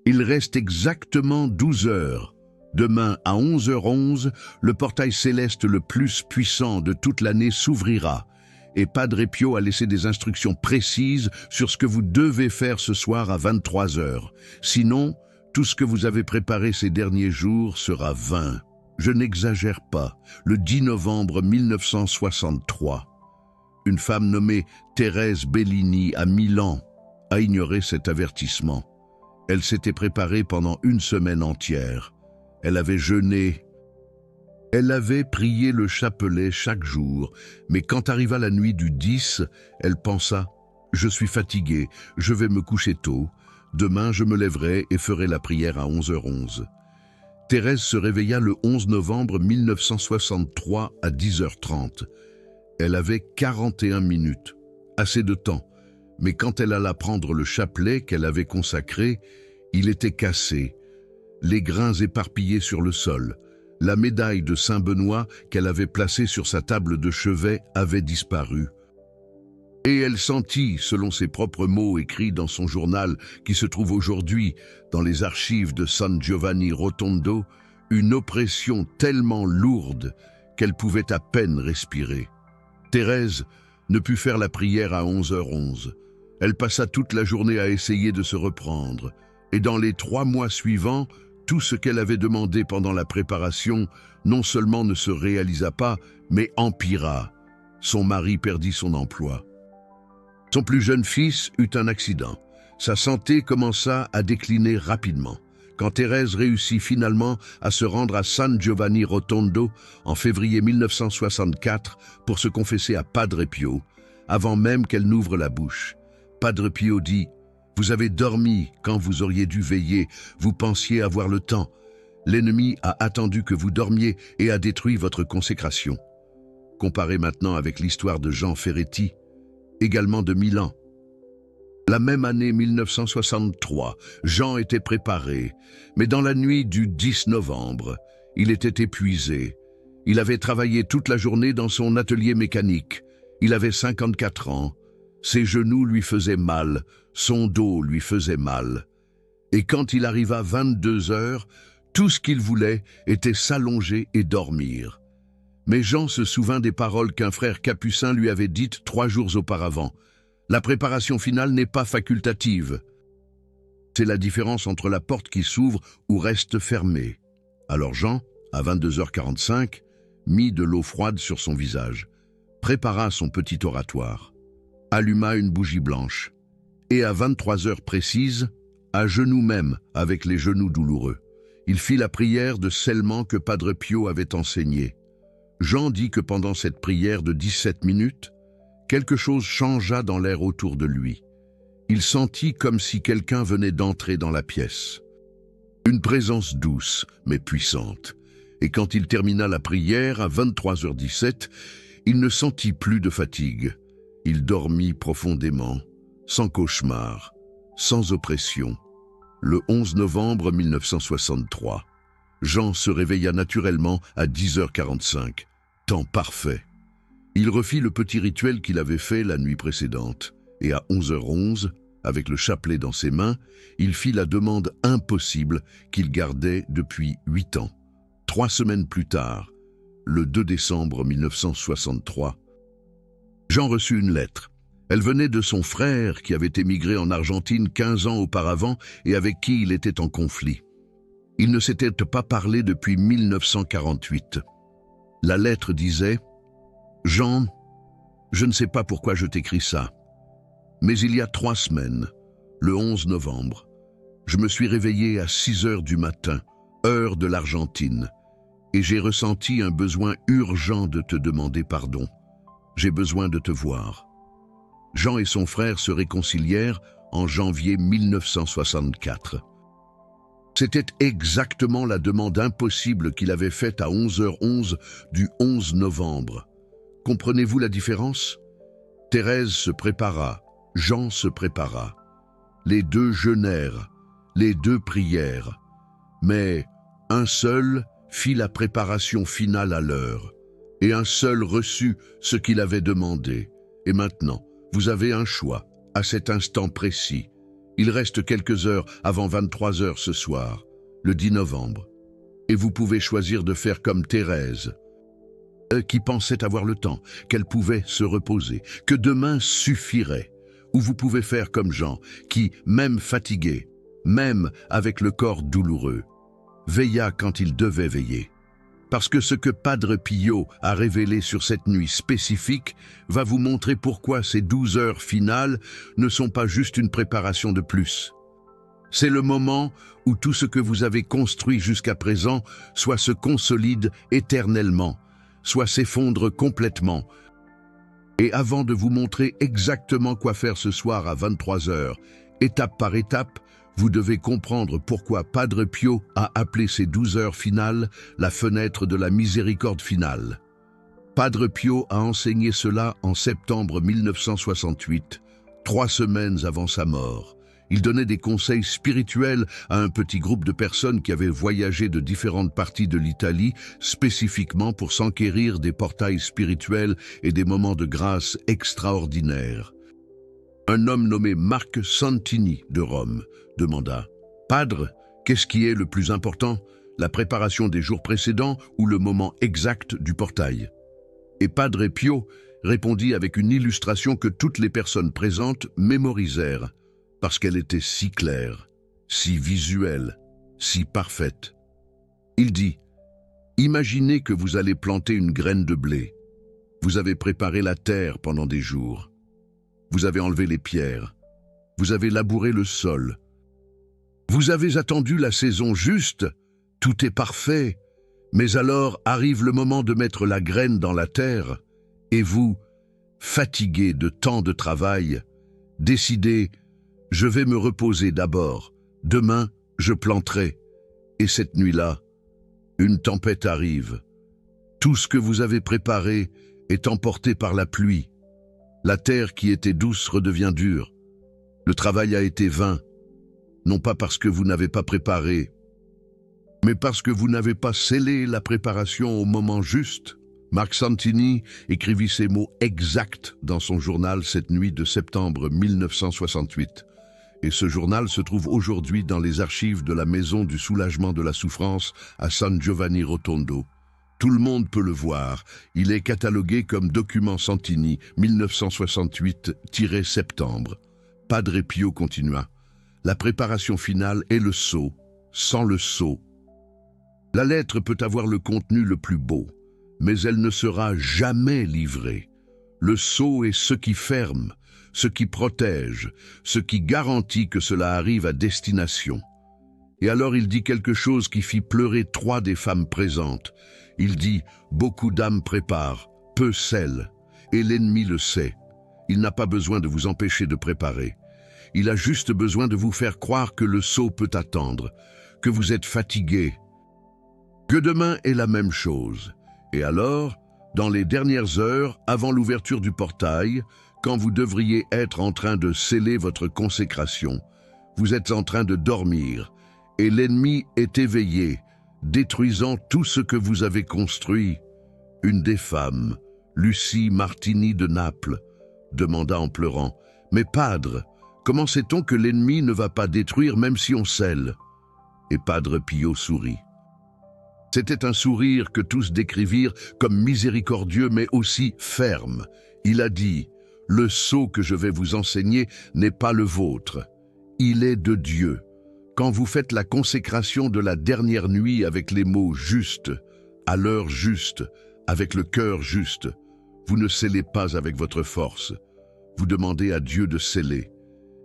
Il reste exactement 12 heures. Demain, à 11h11, le portail céleste le plus puissant de toute l'année s'ouvrira. Et Padre Pio a laissé des instructions précises sur ce que vous devez faire ce soir à 23h. Sinon, tout ce que vous avez préparé ces derniers jours sera vain. Je n'exagère pas. Le 10 novembre 1963, une femme nommée Thérèse Bellini à Milan a ignoré cet avertissement. Elle s'était préparée pendant une semaine entière. Elle avait jeûné. Elle avait prié le chapelet chaque jour, mais quand arriva la nuit du 10, elle pensa « Je suis fatiguée, je vais me coucher tôt. Demain, je me lèverai et ferai la prière à 11h11. » Thérèse se réveilla le 11 novembre 1963 à 10h30. Elle avait 41 minutes, assez de temps, mais quand elle alla prendre le chapelet qu'elle avait consacré, il était cassé, les grains éparpillés sur le sol. La médaille de Saint-Benoît qu'elle avait placée sur sa table de chevet avait disparu. Et elle sentit, selon ses propres mots écrits dans son journal qui se trouve aujourd'hui dans les archives de San Giovanni Rotondo, une oppression tellement lourde qu'elle pouvait à peine respirer. Thérèse ne put faire la prière à 11h11. Elle passa toute la journée à essayer de se reprendre. Et dans les 3 mois suivants, tout ce qu'elle avait demandé pendant la préparation non seulement ne se réalisa pas, mais empira. Son mari perdit son emploi. Son plus jeune fils eut un accident. Sa santé commença à décliner rapidement. Quand Thérèse réussit finalement à se rendre à San Giovanni Rotondo en février 1964 pour se confesser à Padre Pio, avant même qu'elle n'ouvre la bouche, Padre Pio dit « Vous avez dormi quand vous auriez dû veiller, vous pensiez avoir le temps. L'ennemi a attendu que vous dormiez et a détruit votre consécration. » Comparez maintenant avec l'histoire de Jean Ferretti, également de Milan. La même année 1963, Jean était préparé, mais dans la nuit du 10 novembre, il était épuisé. Il avait travaillé toute la journée dans son atelier mécanique. Il avait 54 ans. Ses genoux lui faisaient mal, son dos lui faisait mal. Et quand il arriva 22 heures, tout ce qu'il voulait était s'allonger et dormir. Mais Jean se souvint des paroles qu'un frère capucin lui avait dites 3 jours auparavant. La préparation finale n'est pas facultative. C'est la différence entre la porte qui s'ouvre ou reste fermée. Alors Jean, à 22h45, mit de l'eau froide sur son visage, prépara son petit oratoire, alluma une bougie blanche, et à 23h précises, à genoux même, avec les genoux douloureux, il fit la prière de scellement que Padre Pio avait enseignée. Jean dit que pendant cette prière de 17 minutes, quelque chose changea dans l'air autour de lui. Il sentit comme si quelqu'un venait d'entrer dans la pièce. Une présence douce, mais puissante. Et quand il termina la prière, à 23h17, il ne sentit plus de fatigue. Il dormit profondément, sans cauchemar, sans oppression. Le 11 novembre 1963, Jean se réveilla naturellement à 10h45, temps parfait. Il refit le petit rituel qu'il avait fait la nuit précédente, et à 11h11, avec le chapelet dans ses mains, il fit la demande impossible qu'il gardait depuis 8 ans. 3 semaines plus tard, le 2 décembre 1963, Jean reçut une lettre. Elle venait de son frère qui avait émigré en Argentine 15 ans auparavant et avec qui il était en conflit. Il ne s'était pas parlé depuis 1948. La lettre disait « Jean, je ne sais pas pourquoi je t'écris ça, mais il y a 3 semaines, le 11 novembre, je me suis réveillé à 6h du matin, heure de l'Argentine, et j'ai ressenti un besoin urgent de te demander pardon. J'ai besoin de te voir. » Jean et son frère se réconcilièrent en janvier 1964. C'était exactement la demande impossible qu'il avait faite à 11h11 du 11 novembre. Comprenez-vous la différence? Thérèse se prépara, Jean se prépara. Les deux jeûnèrent, les deux prièrent. Mais un seul fit la préparation finale à l'heure, et un seul reçut ce qu'il avait demandé. Et maintenant, vous avez un choix, à cet instant précis. Il reste quelques heures avant 23 heures ce soir, le 10 novembre. Et vous pouvez choisir de faire comme Thérèse, qui pensait avoir le temps, qu'elle pouvait se reposer, que demain suffirait. Ou vous pouvez faire comme Jean, qui, même fatigué, même avec le corps douloureux, veilla quand il devait veiller. Parce que ce que Padre Pio a révélé sur cette nuit spécifique va vous montrer pourquoi ces 12 heures finales ne sont pas juste une préparation de plus. C'est le moment où tout ce que vous avez construit jusqu'à présent soit se consolide éternellement, soit s'effondre complètement. Et avant de vous montrer exactement quoi faire ce soir à 23 heures, étape par étape, vous devez comprendre pourquoi Padre Pio a appelé ces 12 heures finales la fenêtre de la miséricorde finale. Padre Pio a enseigné cela en septembre 1968, 3 semaines avant sa mort. Il donnait des conseils spirituels à un petit groupe de personnes qui avaient voyagé de différentes parties de l'Italie, spécifiquement pour s'enquérir des portails spirituels et des moments de grâce extraordinaires. Un homme nommé Marc Santini de Rome demanda « Padre, qu'est-ce qui est le plus important, la préparation des jours précédents ou le moment exact du portail ?» Et Padre Pio répondit avec une illustration que toutes les personnes présentes mémorisèrent, parce qu'elle était si claire, si visuelle, si parfaite. Il dit « Imaginez que vous allez planter une graine de blé. Vous avez préparé la terre pendant des jours. Vous avez enlevé les pierres. Vous avez labouré le sol. Vous avez attendu la saison juste. Tout est parfait. Mais alors arrive le moment de mettre la graine dans la terre. Et vous, fatigué de tant de travail, décidez « Je vais me reposer d'abord. Demain, je planterai. » Et cette nuit-là, une tempête arrive. Tout ce que vous avez préparé est emporté par la pluie. La terre qui était douce redevient dure. Le travail a été vain, non pas parce que vous n'avez pas préparé, mais parce que vous n'avez pas scellé la préparation au moment juste. Marc Santini écrivit ces mots exacts dans son journal cette nuit de septembre 1968. Et ce journal se trouve aujourd'hui dans les archives de la Maison du Soulagement de la Souffrance à San Giovanni Rotondo. Tout le monde peut le voir. Il est catalogué comme document Santini 1968-septembre. Padre Pio continua. La préparation finale est le sceau. Sans le sceau, la lettre peut avoir le contenu le plus beau, mais elle ne sera jamais livrée. Le sceau est ce qui ferme, ce qui protège, ce qui garantit que cela arrive à destination. Et alors il dit quelque chose qui fit pleurer 3 des femmes présentes. Il dit « Beaucoup d'âmes préparent, peu scellent, et l'ennemi le sait. Il n'a pas besoin de vous empêcher de préparer. Il a juste besoin de vous faire croire que le sceau peut attendre, que vous êtes fatigué, que demain est la même chose. Et alors, dans les dernières heures, avant l'ouverture du portail, quand vous devriez être en train de sceller votre consécration, vous êtes en train de dormir, et l'ennemi est éveillé, détruisant tout ce que vous avez construit. Une des femmes, Lucie Martini de Naples, demanda en pleurant, « Mais Padre, comment sait-on que l'ennemi ne va pas détruire même si on scelle ?» Et Padre Pio sourit. C'était un sourire que tous décrivirent comme miséricordieux mais aussi ferme. Il a dit « Le sceau que je vais vous enseigner n'est pas le vôtre. Il est de Dieu. Quand vous faites la consécration de la dernière nuit avec les mots justes, à l'heure juste, avec le cœur juste, vous ne scellez pas avec votre force. Vous demandez à Dieu de sceller.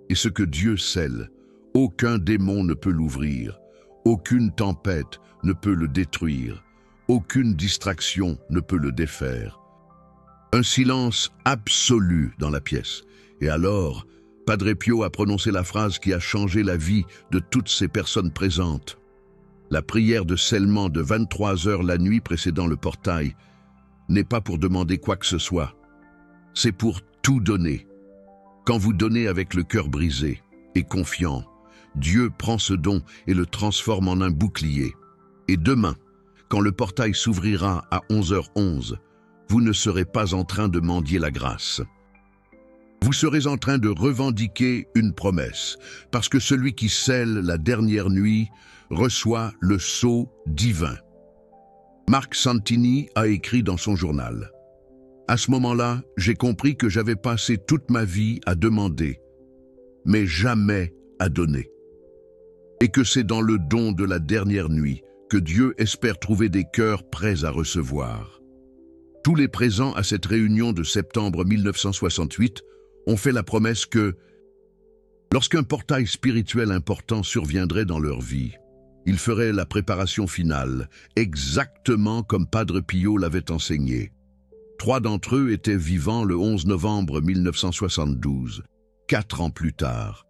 Et ce que Dieu scelle, aucun démon ne peut l'ouvrir. Aucune tempête ne peut le détruire. Aucune distraction ne peut le défaire. » Un silence absolu dans la pièce. Et alors, Padre Pio a prononcé la phrase qui a changé la vie de toutes ces personnes présentes. La prière de scellement de 23 heures la nuit précédant le portail n'est pas pour demander quoi que ce soit. C'est pour tout donner. Quand vous donnez avec le cœur brisé et confiant, Dieu prend ce don et le transforme en un bouclier. Et demain, quand le portail s'ouvrira à 11h11, vous ne serez pas en train de mendier la grâce. Vous serez en train de revendiquer une promesse, parce que celui qui scelle la dernière nuit reçoit le sceau divin. Marc Santini a écrit dans son journal: à ce moment-là, j'ai compris que j'avais passé toute ma vie à demander, mais jamais à donner. Et que c'est dans le don de la dernière nuit que Dieu espère trouver des cœurs prêts à recevoir. Tous les présents à cette réunion de septembre 1968 ont fait la promesse que, lorsqu'un portail spirituel important surviendrait dans leur vie, ils feraient la préparation finale, exactement comme Padre Pio l'avait enseigné. 3 d'entre eux étaient vivants le 11 novembre 1972, 4 ans plus tard.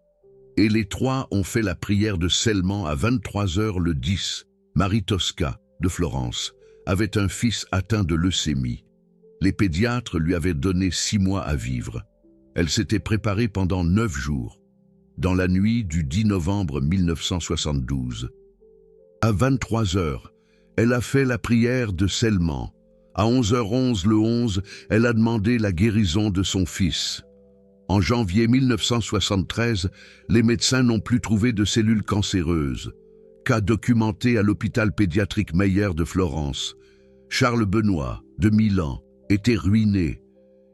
Et les 3 ont fait la prière de scellement à 23 heures le 10. Marie Tosca, de Florence, avait un fils atteint de leucémie. Les pédiatres lui avaient donné 6 mois à vivre. Elle s'était préparée pendant 9 jours, dans la nuit du 10 novembre 1972. À 23 heures, elle a fait la prière de scellement. À 11h11 le 11, elle a demandé la guérison de son fils. En janvier 1973, les médecins n'ont plus trouvé de cellules cancéreuses. Cas documenté à l'hôpital pédiatrique Meyer de Florence. Charles Benoît, de Milan, était ruiné.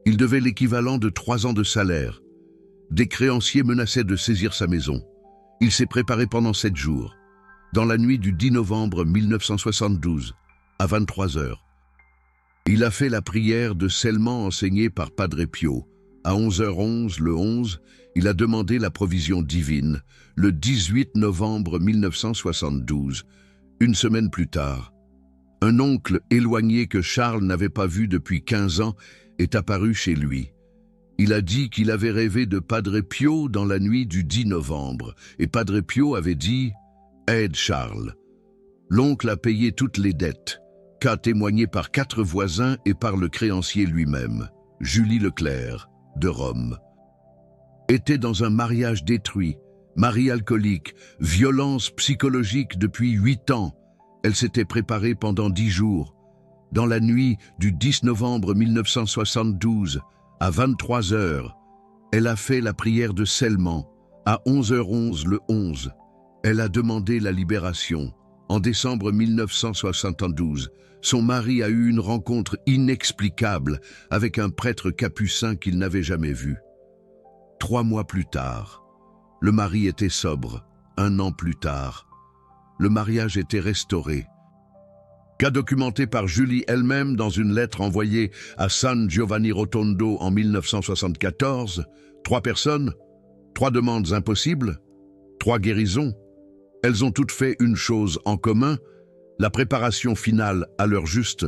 Il devait l'équivalent de 3 ans de salaire. Des créanciers menaçaient de saisir sa maison. Il s'est préparé pendant 7 jours. Dans la nuit du 10 novembre 1972, à 23 heures, il a fait la prière de scellement enseignée par Padre Pio. À 11h11, le 11, il a demandé la provision divine. Le 18 novembre 1972, une semaine plus tard, un oncle éloigné que Charles n'avait pas vu depuis 15 ans est apparu chez lui. Il a dit qu'il avait rêvé de Padre Pio dans la nuit du 10 novembre, et Padre Pio avait dit « Aide Charles ». L'oncle a payé toutes les dettes, cas témoigné par 4 voisins et par le créancier lui-même, Julie Leclerc, de Rome. Était dans un mariage détruit, mari alcoolique, violence psychologique depuis 8 ans. Elle s'était préparée pendant 10 jours. Dans la nuit du 10 novembre 1972, à 23 heures, elle a fait la prière de scellement. À 11h11 le 11, elle a demandé la libération. En décembre 1972, son mari a eu une rencontre inexplicable avec un prêtre capucin qu'il n'avait jamais vu. 3 mois plus tard, le mari était sobre. 1 an plus tard, le mariage était restauré. Cas documenté par Julie elle-même dans une lettre envoyée à San Giovanni Rotondo en 1974. 3 personnes, 3 demandes impossibles, 3 guérisons. Elles ont toutes fait une chose en commun, la préparation finale à l'heure juste.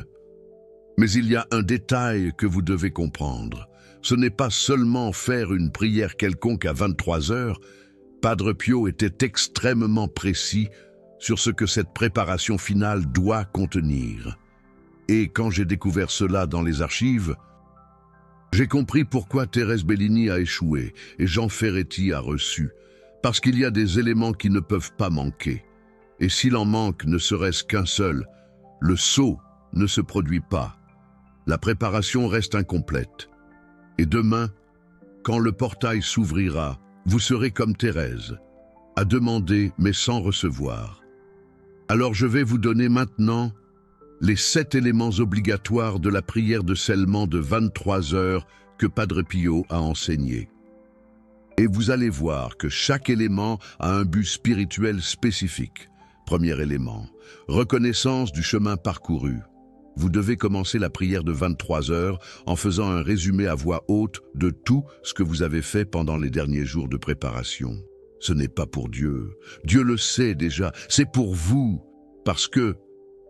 Mais il y a un détail que vous devez comprendre. Ce n'est pas seulement faire une prière quelconque à 23 heures. Padre Pio était extrêmement précis sur ce que cette préparation finale doit contenir. Et quand j'ai découvert cela dans les archives, j'ai compris pourquoi Thérèse Bellini a échoué et Jean Ferretti a reçu. Parce qu'il y a des éléments qui ne peuvent pas manquer. Et s'il en manque ne serait-ce qu'un seul, le sceau ne se produit pas. La préparation reste incomplète. Et demain, quand le portail s'ouvrira, vous serez comme Thérèse, à demander mais sans recevoir. Alors je vais vous donner maintenant les 7 éléments obligatoires de la prière de scellement de 23 heures que Padre Pio a enseigné. Et vous allez voir que chaque élément a un but spirituel spécifique. Premier élément, reconnaissance du chemin parcouru. Vous devez commencer la prière de 23 heures en faisant un résumé à voix haute de tout ce que vous avez fait pendant les derniers jours de préparation. Ce n'est pas pour Dieu. Dieu le sait déjà, c'est pour vous. Parce que,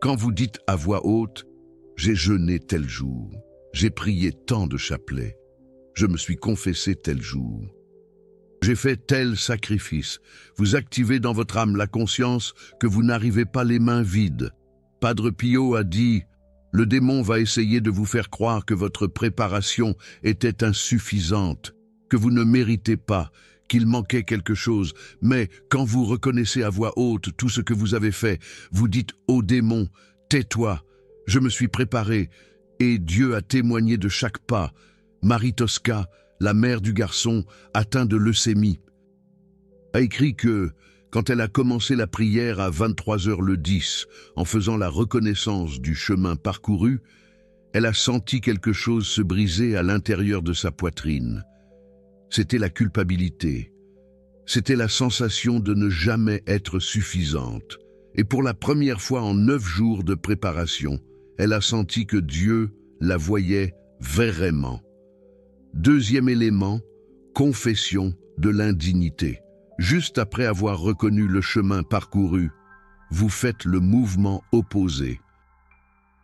quand vous dites à voix haute, « J'ai jeûné tel jour, j'ai prié tant de chapelets, je me suis confessé tel jour, j'ai fait tel sacrifice », vous activez dans votre âme la conscience que vous n'arrivez pas les mains vides. Padre Pio a dit « Le démon va essayer de vous faire croire que votre préparation était insuffisante, que vous ne méritez pas, qu'il manquait quelque chose, mais quand vous reconnaissez à voix haute tout ce que vous avez fait, vous dites au démon, tais-toi, je me suis préparé, et Dieu a témoigné de chaque pas. Marie Tosca, la mère du garçon atteint de leucémie, a écrit que, quand elle a commencé la prière à 23h le 10, en faisant la reconnaissance du chemin parcouru, elle a senti quelque chose se briser à l'intérieur de sa poitrine. C'était la culpabilité. C'était la sensation de ne jamais être suffisante. Et pour la première fois en 9 jours de préparation, elle a senti que Dieu la voyait vraiment. Deuxième élément, confession de l'indignité. Juste après avoir reconnu le chemin parcouru, vous faites le mouvement opposé.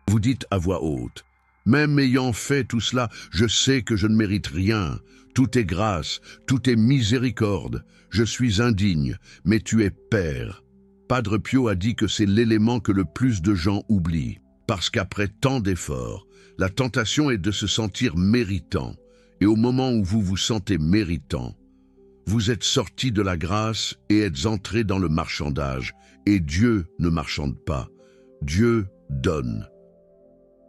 Vous dites à voix haute, « Même ayant fait tout cela, je sais que je ne mérite rien. Tout est grâce, tout est miséricorde. Je suis indigne, mais tu es Père. » Padre Pio a dit que c'est l'élément que le plus de gens oublient, parce qu'après tant d'efforts, la tentation est de se sentir méritant. Et au moment où vous vous sentez méritant, vous êtes sorti de la grâce et êtes entré dans le marchandage. Et Dieu ne marchande pas. Dieu donne.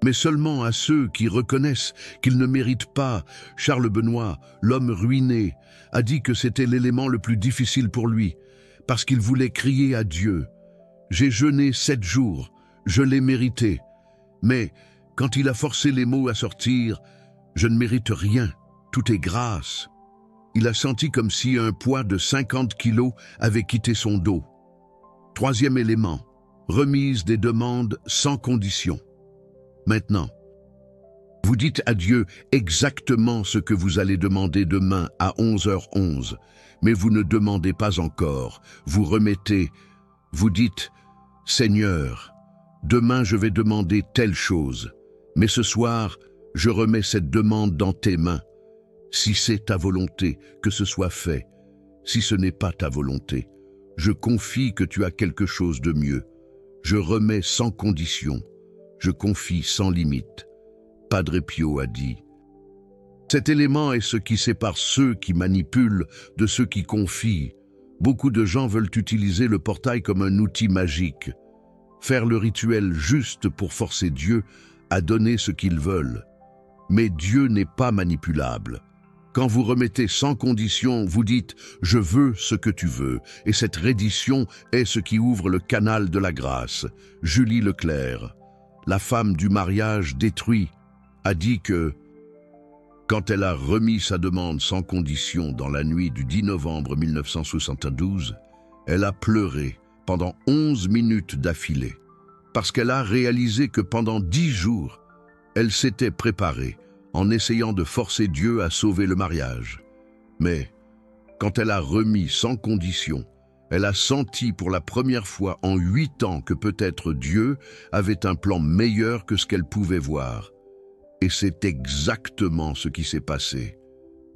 Mais seulement à ceux qui reconnaissent qu'ils ne méritent pas. Charles Benoît, l'homme ruiné, a dit que c'était l'élément le plus difficile pour lui, parce qu'il voulait crier à Dieu. « J'ai jeûné 7 jours, je l'ai mérité. » Mais quand il a forcé les mots à sortir, « Je ne mérite rien, tout est grâce », il a senti comme si un poids de 50 kilos avait quitté son dos. Troisième élément, remise des demandes sans condition. Maintenant, vous dites à Dieu exactement ce que vous allez demander demain à 11h11, mais vous ne demandez pas encore. Vous remettez, vous dites « Seigneur, demain je vais demander telle chose, mais ce soir, je remets cette demande dans tes mains. Si c'est ta volonté, que ce soit fait. Si ce n'est pas ta volonté, je confie que tu as quelque chose de mieux. Je remets sans condition. Je confie sans limite. » Padre Pio a dit. Cet élément est ce qui sépare ceux qui manipulent de ceux qui confient. Beaucoup de gens veulent utiliser le portail comme un outil magique. Faire le rituel juste pour forcer Dieu à donner ce qu'ils veulent. Mais Dieu n'est pas manipulable. Quand vous remettez sans condition, vous dites « Je veux ce que tu veux » et cette reddition est ce qui ouvre le canal de la grâce. Julie Leclerc, la femme du mariage détruit, a dit que quand elle a remis sa demande sans condition dans la nuit du 10 novembre 1972, elle a pleuré pendant 11 minutes d'affilée parce qu'elle a réalisé que pendant 10 jours, elle s'était préparée en essayant de forcer Dieu à sauver le mariage. Mais quand elle a remis sans condition, elle a senti pour la première fois en 8 ans que peut-être Dieu avait un plan meilleur que ce qu'elle pouvait voir. Et c'est exactement ce qui s'est passé.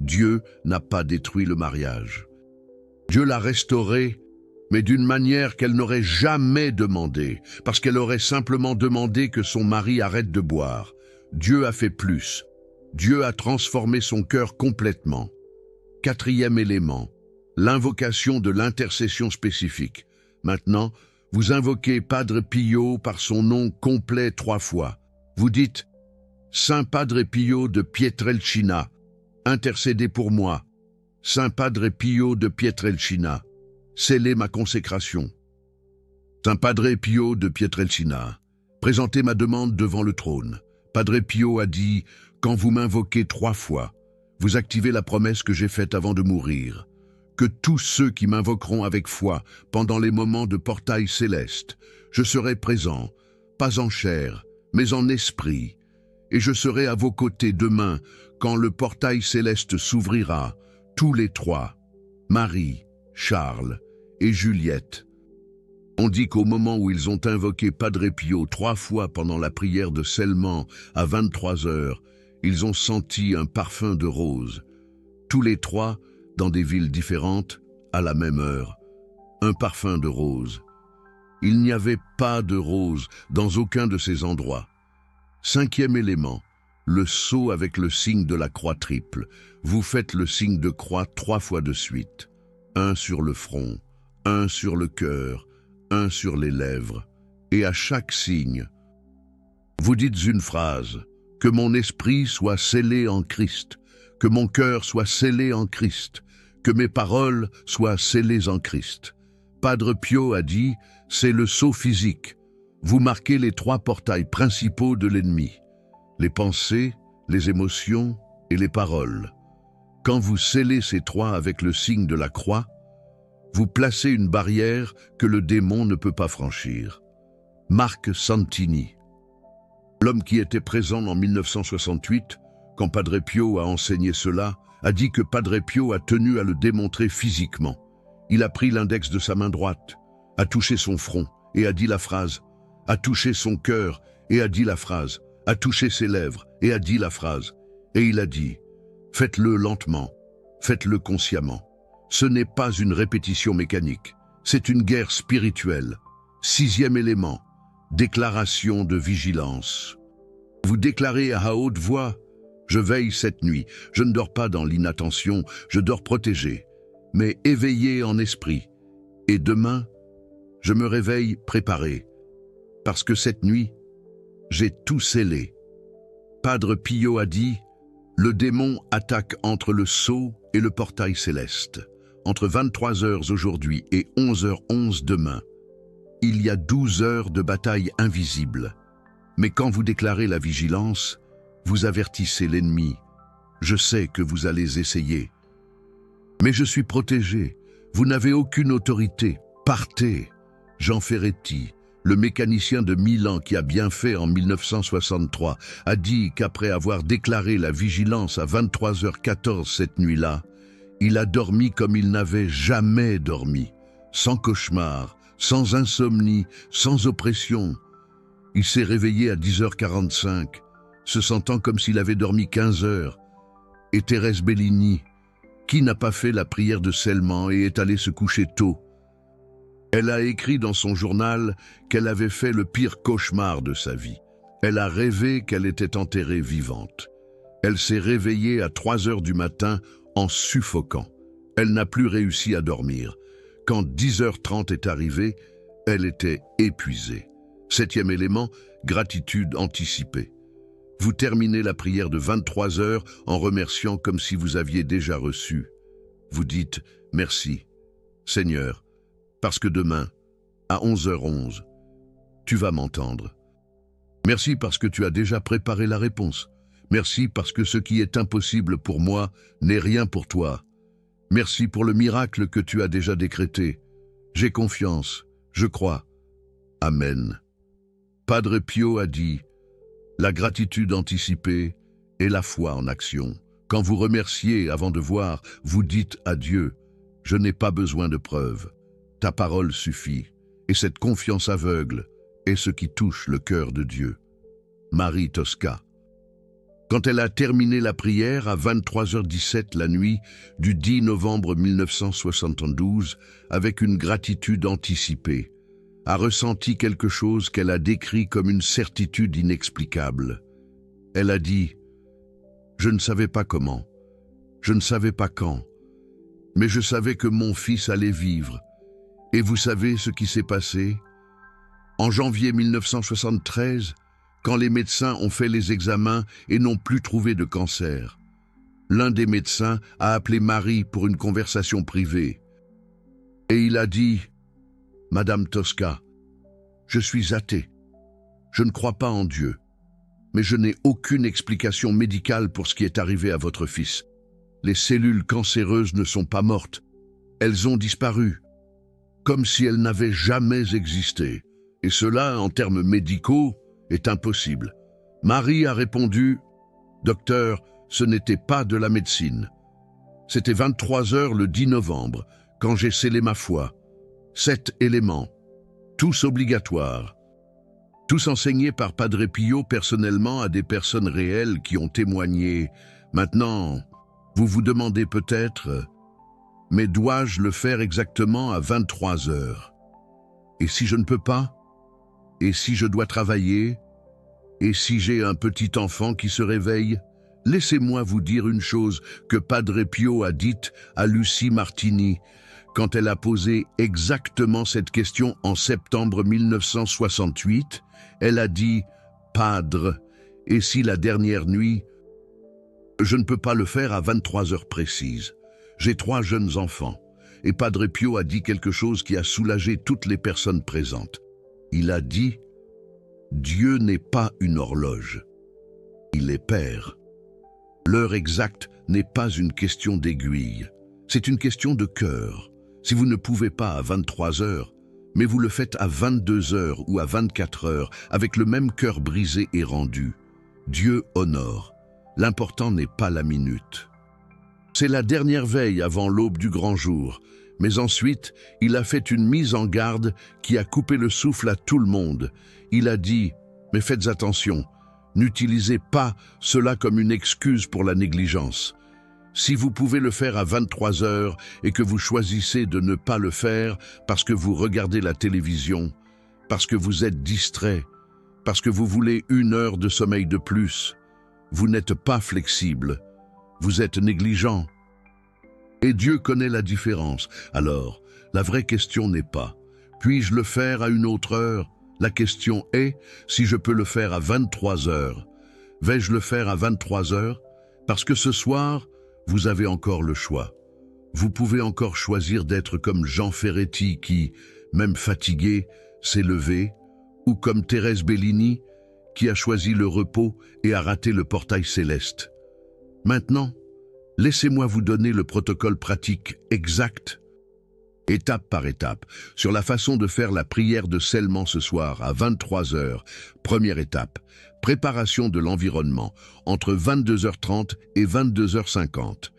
Dieu n'a pas détruit le mariage. Dieu l'a restauré, mais d'une manière qu'elle n'aurait jamais demandé, parce qu'elle aurait simplement demandé que son mari arrête de boire. Dieu a fait plus. Dieu a transformé son cœur complètement. Quatrième élément, l'invocation de l'intercession spécifique. Maintenant, vous invoquez Padre Pio par son nom complet 3 fois. Vous dites « Saint Padre Pio de Pietrelcina, intercédez pour moi. Saint Padre Pio de Pietrelcina, scellez ma consécration. Saint Padre Pio de Pietrelcina, présentez ma demande devant le trône. » Padre Pio a dit « Quand vous m'invoquez 3 fois, vous activez la promesse que j'ai faite avant de mourir, que tous ceux qui m'invoqueront avec foi pendant les moments de portail céleste, je serai présent, pas en chair, mais en esprit, et je serai à vos côtés demain quand le portail céleste s'ouvrira, tous les 3, Marie, Charles et Juliette. » On dit qu'au moment où ils ont invoqué Padre Pio 3 fois pendant la prière de scellement à 23h, ils ont senti un parfum de rose. Tous les 3, dans des villes différentes, à la même heure. Un parfum de rose. Il n'y avait pas de rose dans aucun de ces endroits. 5e élément, le sceau avec le signe de la croix triple. Vous faites le signe de croix 3 fois de suite. Un sur le front, un sur le cœur, un sur les lèvres. Et à chaque signe, vous dites une phrase. « Que mon esprit soit scellé en Christ, que mon cœur soit scellé en Christ, que mes paroles soient scellées en Christ. Padre Pio a dit, c'est le sceau physique. Vous marquez les 3 portails principaux de l'ennemi, les pensées, les émotions et les paroles. Quand vous scellez ces 3 avec le signe de la croix, vous placez une barrière que le démon ne peut pas franchir. Marc Santini. L'homme qui était présent en 1968, quand Padre Pio a enseigné cela, a dit que Padre Pio a tenu à le démontrer physiquement. Il a pris l'index de sa main droite, a touché son front et a dit la phrase, a touché son cœur et a dit la phrase, a touché ses lèvres et a dit la phrase. Et il a dit, faites-le lentement, faites-le consciemment. Ce n'est pas une répétition mécanique, c'est une guerre spirituelle. 6e élément, déclaration de vigilance. Vous déclarez à haute voix, je veille cette nuit, je ne dors pas dans l'inattention, je dors protégé, mais éveillé en esprit. Et demain, je me réveille préparé, parce que cette nuit, j'ai tout scellé. Padre Pio a dit, le démon attaque entre le sceau et le portail céleste, entre 23 heures aujourd'hui et 11h11 demain. Il y a 12 heures de bataille invisible. Mais quand vous déclarez la vigilance, vous avertissez l'ennemi. Je sais que vous allez essayer. Mais je suis protégé. Vous n'avez aucune autorité. Partez. Jean Ferretti, le mécanicien de Milan qui a bien fait en 1963, a dit qu'après avoir déclaré la vigilance à 23h14 cette nuit-là, il a dormi comme il n'avait jamais dormi, sans cauchemar, sans insomnie, sans oppression. Il s'est réveillé à 10h45, se sentant comme s'il avait dormi 15 heures. Et Thérèse Bellini, qui n'a pas fait la prière de scellement et est allée se coucher tôt. Elle a écrit dans son journal qu'elle avait fait le pire cauchemar de sa vie. Elle a rêvé qu'elle était enterrée vivante. Elle s'est réveillée à 3 heures du matin en suffoquant. Elle n'a plus réussi à dormir. Quand 10h30 est arrivé, elle était épuisée. 7e élément, gratitude anticipée. Vous terminez la prière de 23 heures en remerciant comme si vous aviez déjà reçu. Vous dites « Merci, Seigneur, parce que demain, à 11h11, tu vas m'entendre. Merci parce que tu as déjà préparé la réponse. Merci parce que ce qui est impossible pour moi n'est rien pour toi. Merci pour le miracle que tu as déjà décrété. J'ai confiance, je crois. Amen. Padre Pio a dit, la gratitude anticipée est la foi en action. Quand vous remerciez avant de voir, vous dites à Dieu, je n'ai pas besoin de preuves. Ta parole suffit, et cette confiance aveugle est ce qui touche le cœur de Dieu. Marie Tosca. Quand elle a terminé la prière à 23h17 la nuit du 10 novembre 1972, avec une gratitude anticipée, a ressenti quelque chose qu'elle a décrit comme une certitude inexplicable. Elle a dit « Je ne savais pas comment, je ne savais pas quand, mais je savais que mon fils allait vivre. Et vous savez ce qui s'est passé? En janvier 1973, quand les médecins ont fait les examens et n'ont plus trouvé de cancer, l'un des médecins a appelé Marie pour une conversation privée. Et il a dit « Madame Tosca, je suis athée. Je ne crois pas en Dieu. Mais je n'ai aucune explication médicale pour ce qui est arrivé à votre fils. Les cellules cancéreuses ne sont pas mortes. Elles ont disparu, comme si elles n'avaient jamais existé. Et cela, en termes médicaux, est impossible. » Marie a répondu « Docteur, ce n'était pas de la médecine. C'était 23 heures le 10 novembre, quand j'ai scellé ma foi. 7 éléments, tous obligatoires. Tous enseignés par Padre Pio personnellement à des personnes réelles qui ont témoigné. Maintenant, vous vous demandez peut-être, mais dois-je le faire exactement à 23 heures? Et si je ne peux pas? Et si je dois travailler? Et si j'ai un petit enfant qui se réveille? Laissez-moi vous dire une chose que Padre Pio a dite à Lucie Martini quand elle a posé exactement cette question en septembre 1968. Elle a dit « Padre, et si la dernière nuit, Je ne peux pas le faire à 23 heures précises. J'ai 3 jeunes enfants. Et Padre Pio a dit quelque chose qui a soulagé toutes les personnes présentes. Il a dit « Dieu n'est pas une horloge. Il est Père. L'heure exacte n'est pas une question d'aiguille. C'est une question de cœur. Si vous ne pouvez pas à 23 heures, mais vous le faites à 22 heures ou à 24 heures, avec le même cœur brisé et rendu, Dieu honore. L'important n'est pas la minute. C'est la dernière veille avant l'aube du grand jour, mais ensuite, il a fait une mise en garde qui a coupé le souffle à tout le monde. Il a dit « Mais faites attention, n'utilisez pas cela comme une excuse pour la négligence. Si vous pouvez le faire à 23 heures et que vous choisissez de ne pas le faire parce que vous regardez la télévision, parce que vous êtes distrait, parce que vous voulez 1 heure de sommeil de plus, vous n'êtes pas flexible, vous êtes négligent. Et Dieu connaît la différence. Alors, la vraie question n'est pas « Puis-je le faire à une autre heure ?» La question est « Si je peux le faire à 23 heures, vais-je le faire à 23 heures ?» Parce que ce soir, vous avez encore le choix. Vous pouvez encore choisir d'être comme Jean Ferretti qui, même fatigué, s'est levé, ou comme Thérèse Bellini, qui a choisi le repos et a raté le portail céleste. Maintenant, laissez-moi vous donner le protocole pratique exact, étape par étape, sur la façon de faire la prière de scellement ce soir à 23 heures. Première étape, préparation de l'environnement, entre 22h30 et 22h50.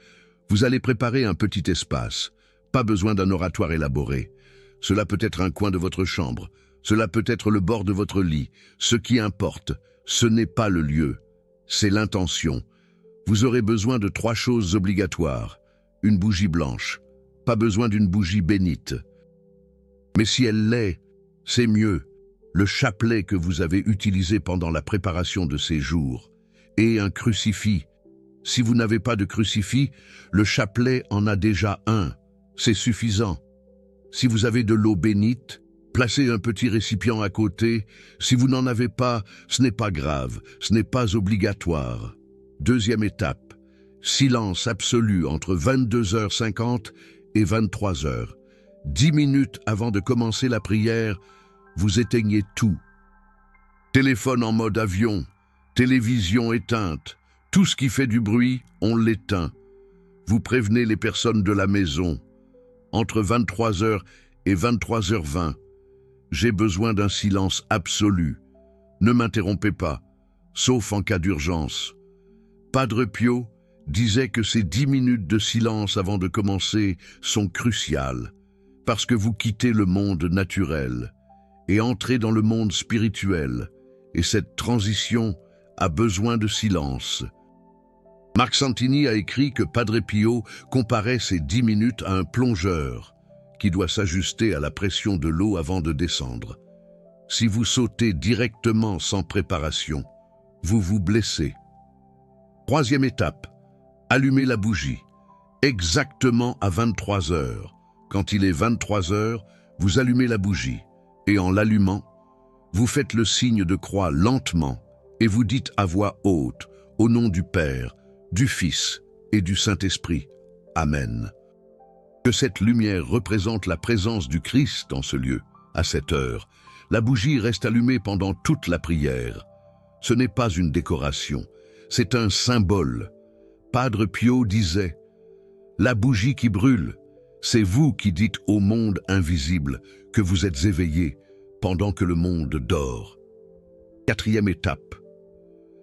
Vous allez préparer un petit espace, pas besoin d'un oratoire élaboré. Cela peut être un coin de votre chambre, cela peut être le bord de votre lit. Ce qui importe, ce n'est pas le lieu, c'est l'intention. Vous aurez besoin de 3 choses obligatoires. Une bougie blanche, pas besoin d'une bougie bénite. Mais si elle l'est, c'est mieux. Le chapelet que vous avez utilisé pendant la préparation de ces jours, et un crucifix. Si vous n'avez pas de crucifix, le chapelet en a déjà un. C'est suffisant. Si vous avez de l'eau bénite, placez un petit récipient à côté. Si vous n'en avez pas, ce n'est pas grave, ce n'est pas obligatoire. Deuxième étape, silence absolu entre 22h50 et 23h. 10 minutes avant de commencer la prière, vous éteignez tout. Téléphone en mode avion, télévision éteinte, tout ce qui fait du bruit, on l'éteint. Vous prévenez les personnes de la maison. Entre 23h et 23h20, j'ai besoin d'un silence absolu. Ne m'interrompez pas, sauf en cas d'urgence. Padre Pio disait que ces 10 minutes de silence avant de commencer sont cruciales, parce que vous quittez le monde naturel et entrez dans le monde spirituel, et cette transition a besoin de silence. Marc Santini a écrit que Padre Pio comparait ces 10 minutes à un plongeur qui doit s'ajuster à la pression de l'eau avant de descendre. Si vous sautez directement sans préparation, vous vous blessez. Troisième étape, allumez la bougie, exactement à 23 heures. Quand il est 23 heures, vous allumez la bougie, et en l'allumant, vous faites le signe de croix lentement, et vous dites à voix haute, au nom du Père, du Fils et du Saint-Esprit. Amen. Que cette lumière représente la présence du Christ en ce lieu. À cette heure, la bougie reste allumée pendant toute la prière. Ce n'est pas une décoration, c'est un symbole. Padre Pio disait « La bougie qui brûle, c'est vous qui dites au monde invisible que vous êtes éveillés pendant que le monde dort. » Quatrième étape.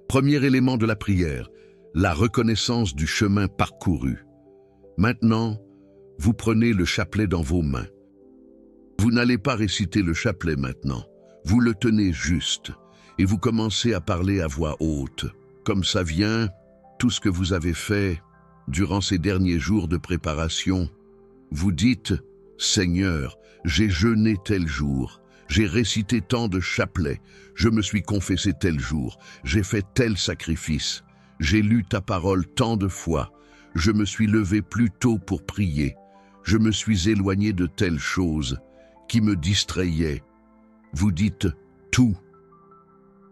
Premier élément de la prière, la reconnaissance du chemin parcouru. Maintenant, vous prenez le chapelet dans vos mains. Vous n'allez pas réciter le chapelet maintenant, vous le tenez juste et vous commencez à parler à voix haute. Comme ça vient, tout ce que vous avez fait durant ces derniers jours de préparation, vous dites « Seigneur, j'ai jeûné tel jour, j'ai récité tant de chapelets, je me suis confessé tel jour, j'ai fait tel sacrifice, j'ai lu ta parole tant de fois, je me suis levé plus tôt pour prier, je me suis éloigné de telles choses qui me distrayaient. » Vous dites tout.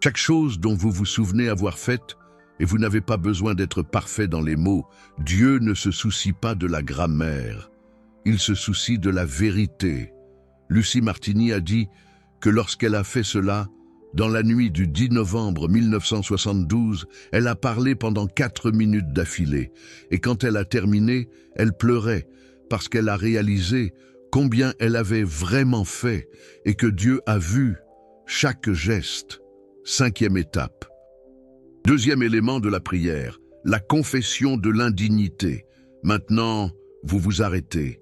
Chaque chose dont vous vous souvenez avoir faite, Et vous n'avez pas besoin d'être parfait dans les mots. Dieu ne se soucie pas de la grammaire. Il se soucie de la vérité. Lucie Martini a dit que lorsqu'elle a fait cela, dans la nuit du 10 novembre 1972, elle a parlé pendant 4 minutes d'affilée. Et quand elle a terminé, elle pleurait parce qu'elle a réalisé combien elle avait vraiment fait et que Dieu a vu chaque geste. 5e étape. 2e élément de la prière, la confession de l'indignité. Maintenant, vous vous arrêtez,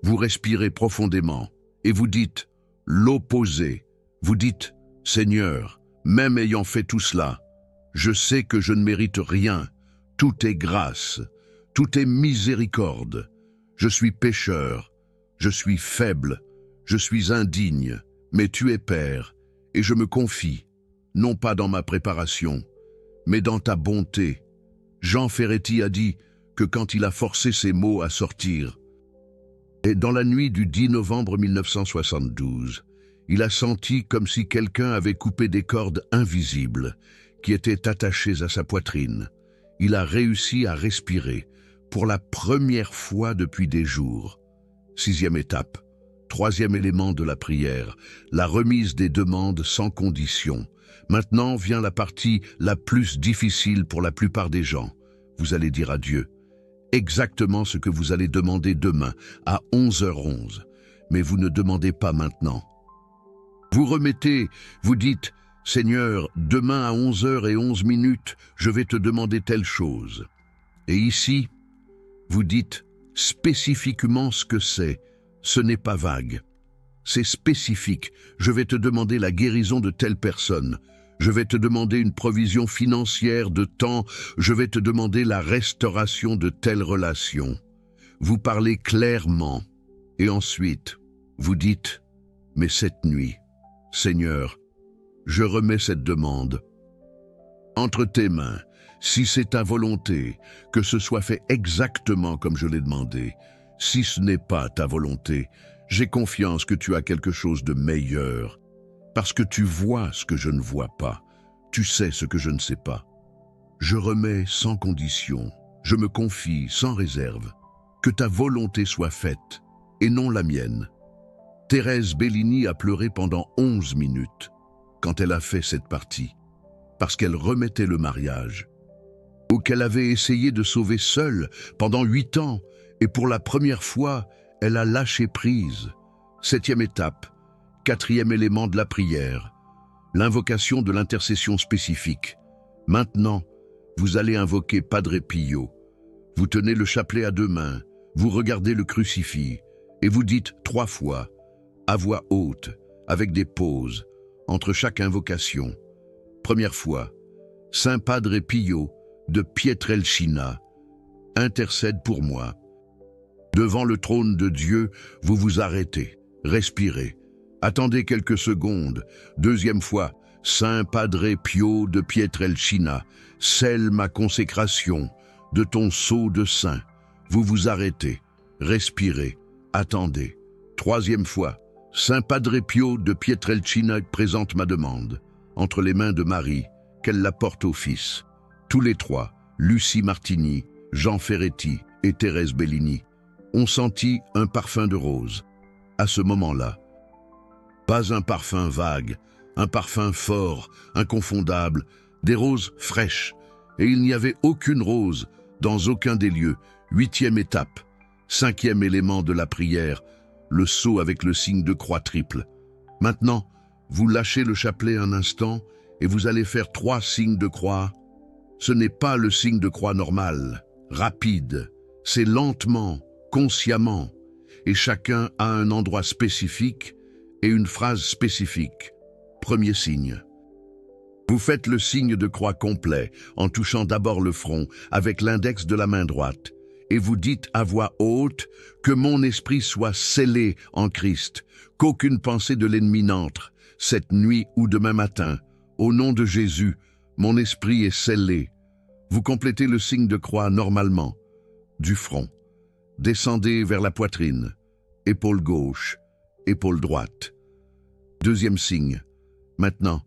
vous respirez profondément et vous dites l'opposé. Vous dites « Seigneur, même ayant fait tout cela, je sais que je ne mérite rien. Tout est grâce, tout est miséricorde. Je suis pécheur, je suis faible, je suis indigne, mais tu es Père, et je me confie, non pas dans ma préparation, mais dans ta bonté. » Jean Ferretti a dit que quand il a forcé ces mots à sortir, et dans la nuit du 10 novembre 1972, il a senti comme si quelqu'un avait coupé des cordes invisibles qui étaient attachées à sa poitrine. Il a réussi à respirer pour la première fois depuis des jours. 6e étape, 3e élément de la prière, la remise des demandes sans condition. Maintenant vient la partie la plus difficile pour la plupart des gens. Vous allez dire à Dieu exactement ce que vous allez demander demain à 11h11, mais vous ne demandez pas maintenant. Vous remettez, vous dites « Seigneur, demain à 11h11, je vais te demander telle chose. » Et ici, vous dites spécifiquement ce que c'est. Ce n'est pas vague. C'est spécifique. Je vais te demander la guérison de telle personne. Je vais te demander une provision financière de temps. Je vais te demander la restauration de telle relation. Vous parlez clairement. Et ensuite, vous dites « Mais cette nuit, Seigneur, je remets cette demande entre tes mains. Si c'est ta volonté, que ce soit fait exactement comme je l'ai demandé. Si ce n'est pas ta volonté, j'ai confiance que tu as quelque chose de meilleur. Parce que tu vois ce que je ne vois pas. Tu sais ce que je ne sais pas. Je remets sans condition. Je me confie sans réserve. Que ta volonté soit faite, et non la mienne. » Thérèse Bellini a pleuré pendant 11 minutes quand elle a fait cette partie, parce qu'elle remettait le mariage, ou qu'elle avait essayé de sauver seule pendant 8 ans, et pour la première fois, elle a lâché prise. 7e étape, 4e élément de la prière, l'invocation de l'intercession spécifique. Maintenant, vous allez invoquer Padre Pio. Vous tenez le chapelet à 2 mains, vous regardez le crucifix, et vous dites 3 fois, à voix haute, avec des pauses, entre chaque invocation. Première fois, Saint Padre Pio de Pietrelcina, intercède pour moi. Devant le trône de Dieu, vous vous arrêtez, respirez, attendez quelques secondes. Deuxième fois, Saint Padre Pio de Pietrelcina, scelle ma consécration de ton sceau de saint. Vous vous arrêtez, respirez, attendez. Troisième fois, Saint Padre Pio de Pietrelcina présente ma demande, entre les mains de Marie, qu'elle la porte au Fils. Tous les trois, Lucie Martini, Jean Ferretti et Thérèse Bellini, ont senti un parfum de rose. À ce moment-là, pas un parfum vague, un parfum fort, inconfondable, des roses fraîches, et il n'y avait aucune rose dans aucun des lieux. 8e étape, 5e élément de la prière, le sceau avec le signe de croix triple. Maintenant, vous lâchez le chapelet un instant et vous allez faire 3 signes de croix. Ce n'est pas le signe de croix normal, rapide, c'est lentement, consciemment, et chacun a un endroit spécifique et une phrase spécifique. Premier signe. Vous faites le signe de croix complet en touchant d'abord le front avec l'index de la main droite. Et vous dites à voix haute que mon esprit soit scellé en Christ, qu'aucune pensée de l'ennemi n'entre, cette nuit ou demain matin. Au nom de Jésus, mon esprit est scellé. Vous complétez le signe de croix normalement, du front. Descendez vers la poitrine, épaule gauche, épaule droite. Deuxième signe. Maintenant,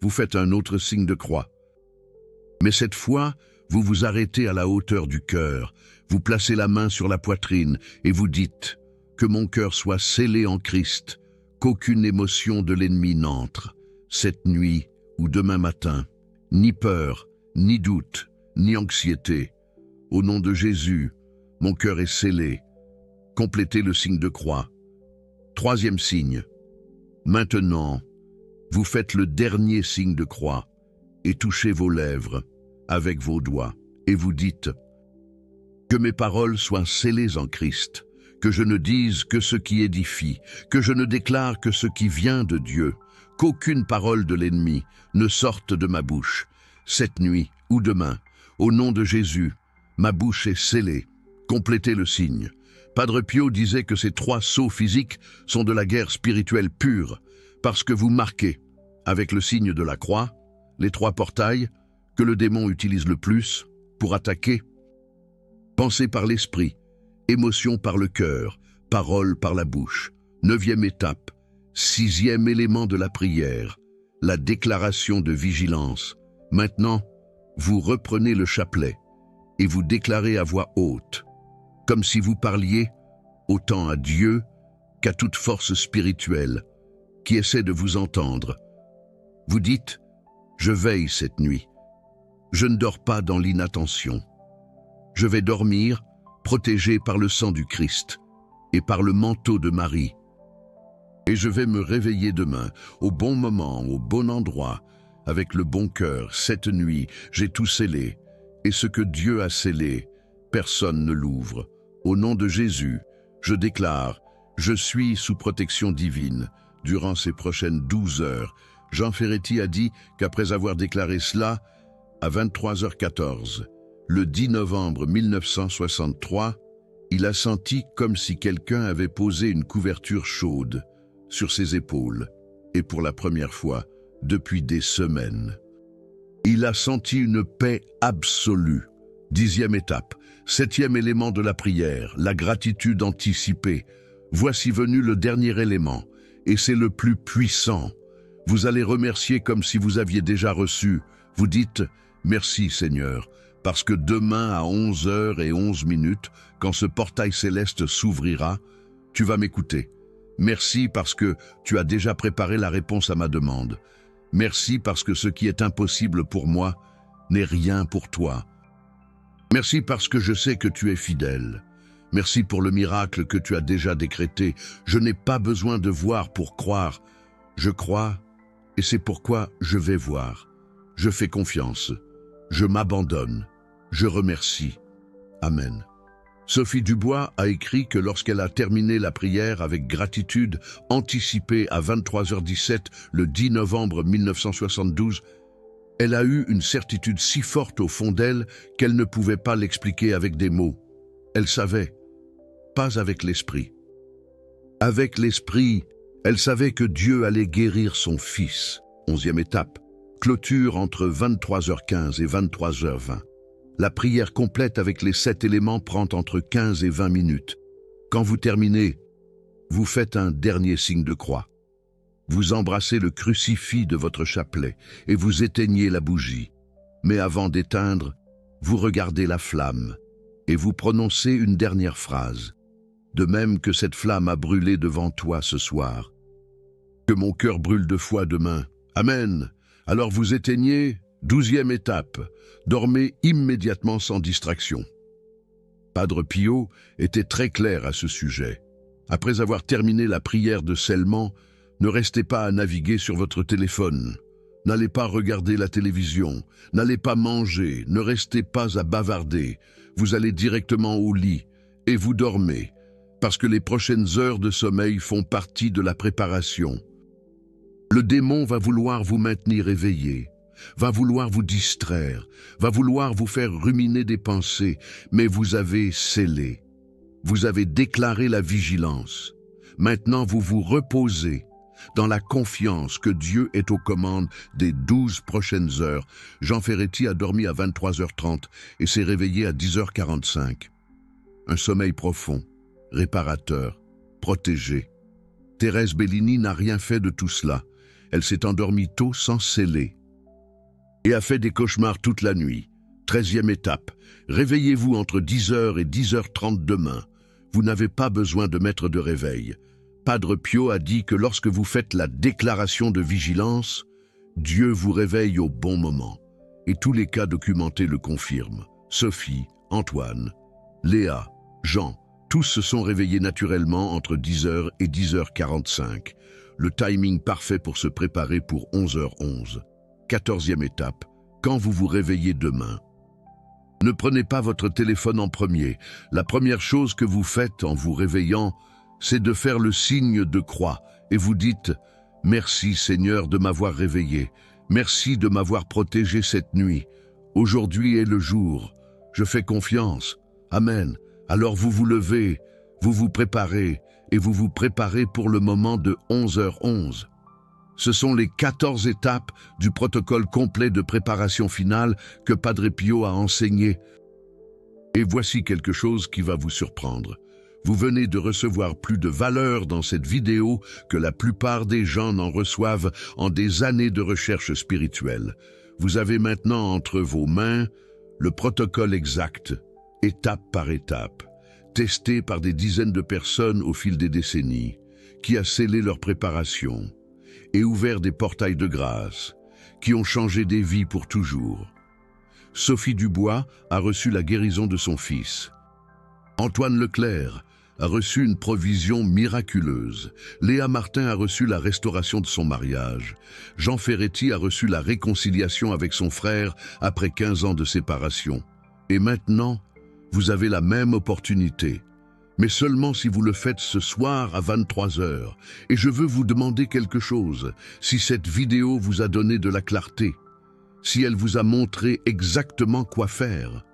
vous faites un autre signe de croix. Mais cette fois, vous vous arrêtez à la hauteur du cœur, vous placez la main sur la poitrine et vous dites « Que mon cœur soit scellé en Christ, qu'aucune émotion de l'ennemi n'entre, cette nuit ou demain matin, ni peur, ni doute, ni anxiété. Au nom de Jésus, mon cœur est scellé. » Complétez le signe de croix. Troisième signe. Maintenant, vous faites le dernier signe de croix et touchez vos lèvres avec vos doigts et vous dites « Que mes paroles soient scellées en Christ, que je ne dise que ce qui édifie, que je ne déclare que ce qui vient de Dieu, qu'aucune parole de l'ennemi ne sorte de ma bouche. Cette nuit ou demain, au nom de Jésus, ma bouche est scellée. » Complétez le signe. Padre Pio disait que ces 3 sauts physiques sont de la guerre spirituelle pure, parce que vous marquez, avec le signe de la croix, les 3 portails que le démon utilise le plus pour attaquer. Pensée par l'esprit, émotion par le cœur, parole par la bouche. 9e étape, 6e élément de la prière, la déclaration de vigilance. Maintenant, vous reprenez le chapelet et vous déclarez à voix haute, comme si vous parliez autant à Dieu qu'à toute force spirituelle qui essaie de vous entendre. Vous dites « Je veille cette nuit. Je ne dors pas dans l'inattention. Je vais dormir protégé par le sang du Christ et par le manteau de Marie. Et je vais me réveiller demain, au bon moment, au bon endroit, avec le bon cœur. Cette nuit, j'ai tout scellé, et ce que Dieu a scellé, personne ne l'ouvre. Au nom de Jésus, je déclare, je suis sous protection divine. Durant ces prochaines 12 heures, Jean Ferretti a dit qu'après avoir déclaré cela, à 23h14, le 10 novembre 1963, il a senti comme si quelqu'un avait posé une couverture chaude sur ses épaules, et pour la première fois depuis des semaines. Il a senti une paix absolue. 10e étape, 7e élément de la prière, la gratitude anticipée. Voici venu le dernier élément, et c'est le plus puissant. Vous allez remercier comme si vous aviez déjà reçu. Vous dites « Merci Seigneur », parce que demain à 11h11, quand ce portail céleste s'ouvrira, tu vas m'écouter. Merci parce que tu as déjà préparé la réponse à ma demande. Merci parce que ce qui est impossible pour moi n'est rien pour toi. Merci parce que je sais que tu es fidèle. Merci pour le miracle que tu as déjà décrété. Je n'ai pas besoin de voir pour croire. Je crois et c'est pourquoi je vais voir. Je fais confiance. Je m'abandonne. Je remercie. Amen. Sophie Dubois a écrit que lorsqu'elle a terminé la prière avec gratitude anticipée à 23h17 le 10 novembre 1972, elle a eu une certitude si forte au fond d'elle qu'elle ne pouvait pas l'expliquer avec des mots. Elle savait, pas avec l'esprit. Avec l'esprit, elle savait que Dieu allait guérir son fils. 11e étape, clôture entre 23h15 et 23h20. La prière complète avec les 7 éléments prend entre 15 et 20 minutes. Quand vous terminez, vous faites un dernier signe de croix. Vous embrassez le crucifix de votre chapelet et vous éteignez la bougie. Mais avant d'éteindre, vous regardez la flamme et vous prononcez une dernière phrase. De même que cette flamme a brûlé devant toi ce soir. Que mon cœur brûle de foi demain. Amen. Alors vous éteignez, 12e étape. Dormez immédiatement sans distraction. Padre Pio était très clair à ce sujet. Après avoir terminé la prière de scellement, ne restez pas à naviguer sur votre téléphone. N'allez pas regarder la télévision. N'allez pas manger. Ne restez pas à bavarder. Vous allez directement au lit et vous dormez, parce que les prochaines heures de sommeil font partie de la préparation. Le démon va vouloir vous maintenir éveillé, va vouloir vous distraire, va vouloir vous faire ruminer des pensées, mais vous avez scellé. Vous avez déclaré la vigilance. Maintenant, vous vous reposez dans la confiance que Dieu est aux commandes des 12 prochaines heures. Jean Ferretti a dormi à 23h30 et s'est réveillé à 10h45. Un sommeil profond, réparateur, protégé. Thérèse Bellini n'a rien fait de tout cela. Elle s'est endormie tôt sans sceller. et a fait des cauchemars toute la nuit. 13e étape, réveillez-vous entre 10h et 10h30 demain. Vous n'avez pas besoin de mettre de réveil. Padre Pio a dit que lorsque vous faites la déclaration de vigilance, Dieu vous réveille au bon moment. Et tous les cas documentés le confirment. Sophie, Antoine, Léa, Jean, tous se sont réveillés naturellement entre 10h et 10h45. Le timing parfait pour se préparer pour 11h11. 14e étape, quand vous vous réveillez demain. Ne prenez pas votre téléphone en premier. La première chose que vous faites en vous réveillant, c'est de faire le signe de croix et vous dites « Merci Seigneur de m'avoir réveillé. Merci de m'avoir protégé cette nuit. Aujourd'hui est le jour. Je fais confiance. Amen. » Alors vous vous levez, vous vous préparez et vous vous préparez pour le moment de 11h11. Ce sont les 14 étapes du protocole complet de préparation finale que Padre Pio a enseigné. Et voici quelque chose qui va vous surprendre. Vous venez de recevoir plus de valeur dans cette vidéo que la plupart des gens n'en reçoivent en des années de recherche spirituelle. Vous avez maintenant entre vos mains le protocole exact, étape par étape, testé par des dizaines de personnes au fil des décennies, qui a scellé leur préparation et ouvert des portails de grâce, qui ont changé des vies pour toujours. Sophie Dubois a reçu la guérison de son fils. Antoine Leclerc a reçu une provision miraculeuse. Léa Martin a reçu la restauration de son mariage. Jean Ferretti a reçu la réconciliation avec son frère après 15 ans de séparation. Et maintenant, vous avez la même opportunité, mais seulement si vous le faites ce soir à 23h. Et je veux vous demander quelque chose, si cette vidéo vous a donné de la clarté, si elle vous a montré exactement quoi faire,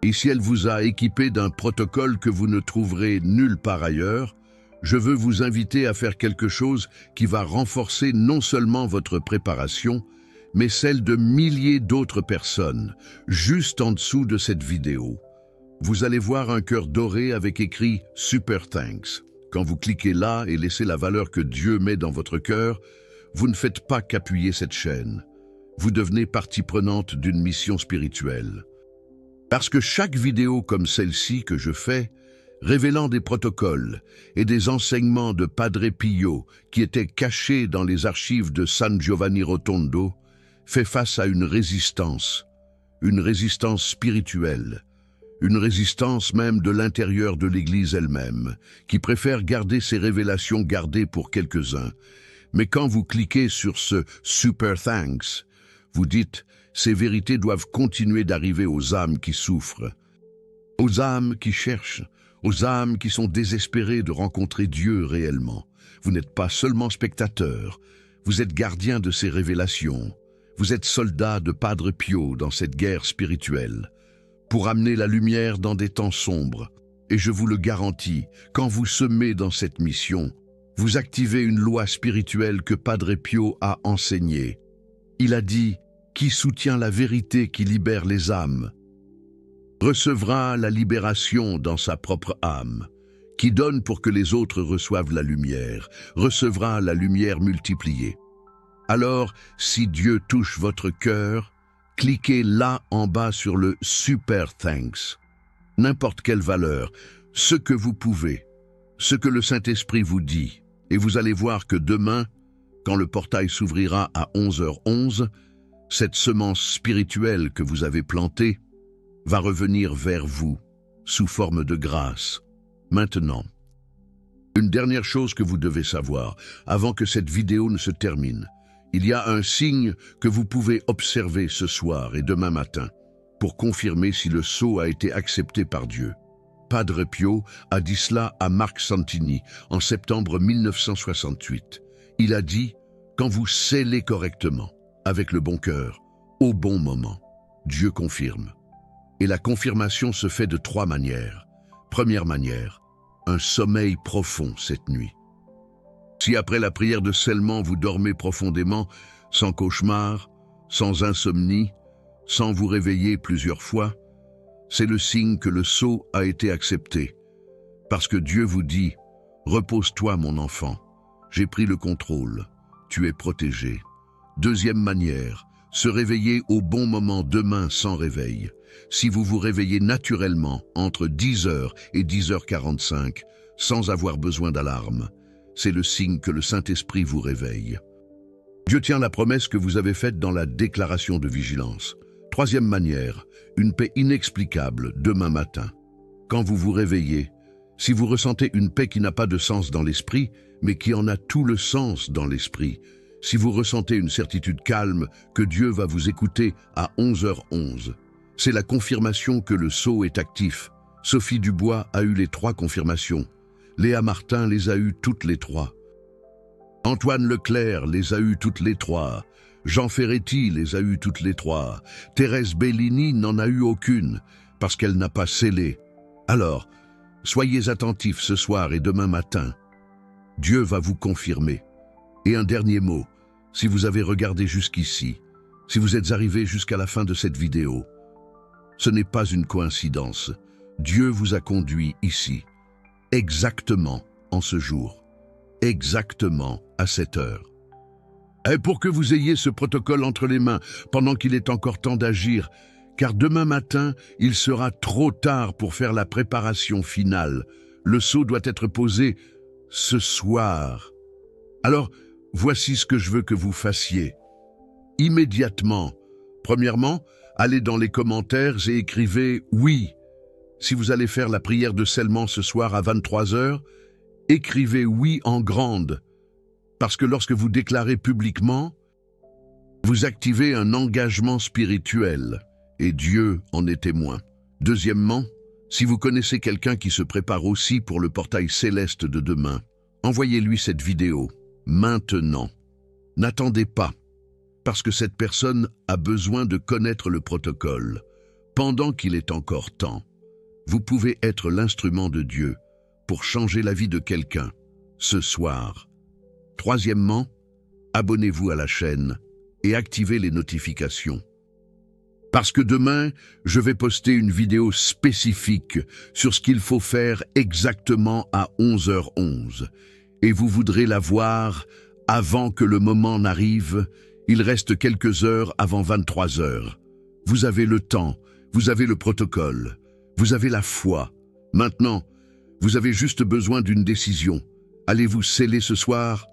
et si elle vous a équipé d'un protocole que vous ne trouverez nulle part ailleurs, je veux vous inviter à faire quelque chose qui va renforcer non seulement votre préparation, mais celle de milliers d'autres personnes, juste en dessous de cette vidéo. Vous allez voir un cœur doré avec écrit « Super Thanks ». Quand vous cliquez là et laissez la valeur que Dieu met dans votre cœur, vous ne faites pas qu'appuyer cette chaîne. Vous devenez partie prenante d'une mission spirituelle. Parce que chaque vidéo comme celle-ci que je fais, révélant des protocoles et des enseignements de Padre Pio qui étaient cachés dans les archives de San Giovanni Rotondo, fait face à une résistance spirituelle, une résistance même de l'intérieur de l'Église elle-même, qui préfère garder ses révélations gardées pour quelques-uns. Mais quand vous cliquez sur ce « Super Thanks », vous dites « Ces vérités doivent continuer d'arriver aux âmes qui souffrent, aux âmes qui cherchent, aux âmes qui sont désespérées de rencontrer Dieu réellement. Vous n'êtes pas seulement spectateur, vous êtes gardien de ces révélations. Vous êtes soldat de Padre Pio dans cette guerre spirituelle, pour amener la lumière dans des temps sombres. Et je vous le garantis, quand vous semez dans cette mission, vous activez une loi spirituelle que Padre Pio a enseignée. Il a dit « Qui soutient la vérité qui libère les âmes recevra la libération dans sa propre âme. Qui donne pour que les autres reçoivent la lumière, recevra la lumière multipliée. » Alors, si Dieu touche votre cœur, cliquez là en bas sur le « Super Thanks ». N'importe quelle valeur, ce que vous pouvez, ce que le Saint-Esprit vous dit. Et vous allez voir que demain, quand le portail s'ouvrira à 11h11, cette semence spirituelle que vous avez plantée va revenir vers vous, sous forme de grâce. Maintenant, une dernière chose que vous devez savoir, avant que cette vidéo ne se termine. Il y a un signe que vous pouvez observer ce soir et demain matin pour confirmer si le sceau a été accepté par Dieu. Padre Pio a dit cela à Marc Santini en septembre 1968. Il a dit « Quand vous scellez correctement, avec le bon cœur, au bon moment, Dieu confirme. » Et la confirmation se fait de 3 manières. Première manière, un sommeil profond cette nuit. Si après la prière de scellement vous dormez profondément, sans cauchemar, sans insomnie, sans vous réveiller plusieurs fois, c'est le signe que le sceau a été accepté. Parce que Dieu vous dit « Repose-toi mon enfant, j'ai pris le contrôle, tu es protégé. » Deuxième manière, se réveiller au bon moment demain sans réveil. Si vous vous réveillez naturellement entre 10h et 10h45, sans avoir besoin d'alarme, c'est le signe que le Saint-Esprit vous réveille. Dieu tient la promesse que vous avez faite dans la déclaration de vigilance. Troisième manière, une paix inexplicable demain matin. Quand vous vous réveillez, si vous ressentez une paix qui n'a pas de sens dans l'esprit, mais qui en a tout le sens dans l'esprit, si vous ressentez une certitude calme que Dieu va vous écouter à 11h11, c'est la confirmation que le sceau est actif. Sophie Dubois a eu les 3 confirmations. Léa Martin les a eues toutes les 3. Antoine Leclerc les a eues toutes les 3. Jean Ferretti les a eues toutes les 3. Thérèse Bellini n'en a eu aucune, parce qu'elle n'a pas scellé. Alors, soyez attentifs ce soir et demain matin. Dieu va vous confirmer. Et un dernier mot, si vous avez regardé jusqu'ici, si vous êtes arrivé jusqu'à la fin de cette vidéo, ce n'est pas une coïncidence. Dieu vous a conduit ici, exactement en ce jour, exactement à cette heure. Et pour que vous ayez ce protocole entre les mains pendant qu'il est encore temps d'agir, car demain matin, il sera trop tard pour faire la préparation finale. Le sceau doit être posé ce soir. Alors, voici ce que je veux que vous fassiez. Immédiatement, premièrement, allez dans les commentaires et écrivez « Oui ». Si vous allez faire la prière de scellement ce soir à 23h, écrivez « Oui » en grande, parce que lorsque vous déclarez publiquement, vous activez un engagement spirituel, et Dieu en est témoin. Deuxièmement, si vous connaissez quelqu'un qui se prépare aussi pour le portail céleste de demain, envoyez-lui cette vidéo, maintenant. N'attendez pas, parce que cette personne a besoin de connaître le protocole, pendant qu'il est encore temps. Vous pouvez être l'instrument de Dieu pour changer la vie de quelqu'un ce soir. Troisièmement, abonnez-vous à la chaîne et activez les notifications. Parce que demain, je vais poster une vidéo spécifique sur ce qu'il faut faire exactement à 11h11. Et vous voudrez la voir avant que le moment n'arrive. Il reste quelques heures avant 23h. Vous avez le temps, vous avez le protocole. Vous avez la foi. Maintenant, vous avez juste besoin d'une décision. Allez-vous sceller ce soir?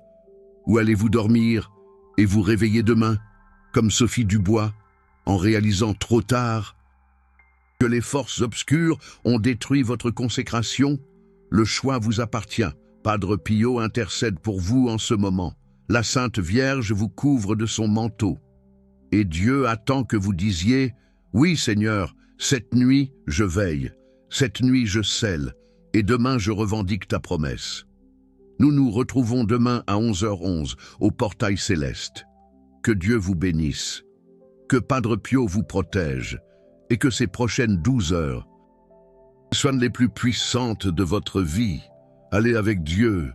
Ou allez-vous dormir et vous réveiller demain, comme Sophie Dubois, en réalisant trop tard que les forces obscures ont détruit votre consécration? Le choix vous appartient. Padre Pio intercède pour vous en ce moment. La Sainte Vierge vous couvre de son manteau. Et Dieu attend que vous disiez « Oui, Seigneur, cette nuit, je veille, cette nuit, je scelle, et demain, je revendique ta promesse. » Nous nous retrouvons demain à 11h11 au portail céleste. Que Dieu vous bénisse, que Padre Pio vous protège, et que ces prochaines 12 heures soient les plus puissantes de votre vie. Allez avec Dieu.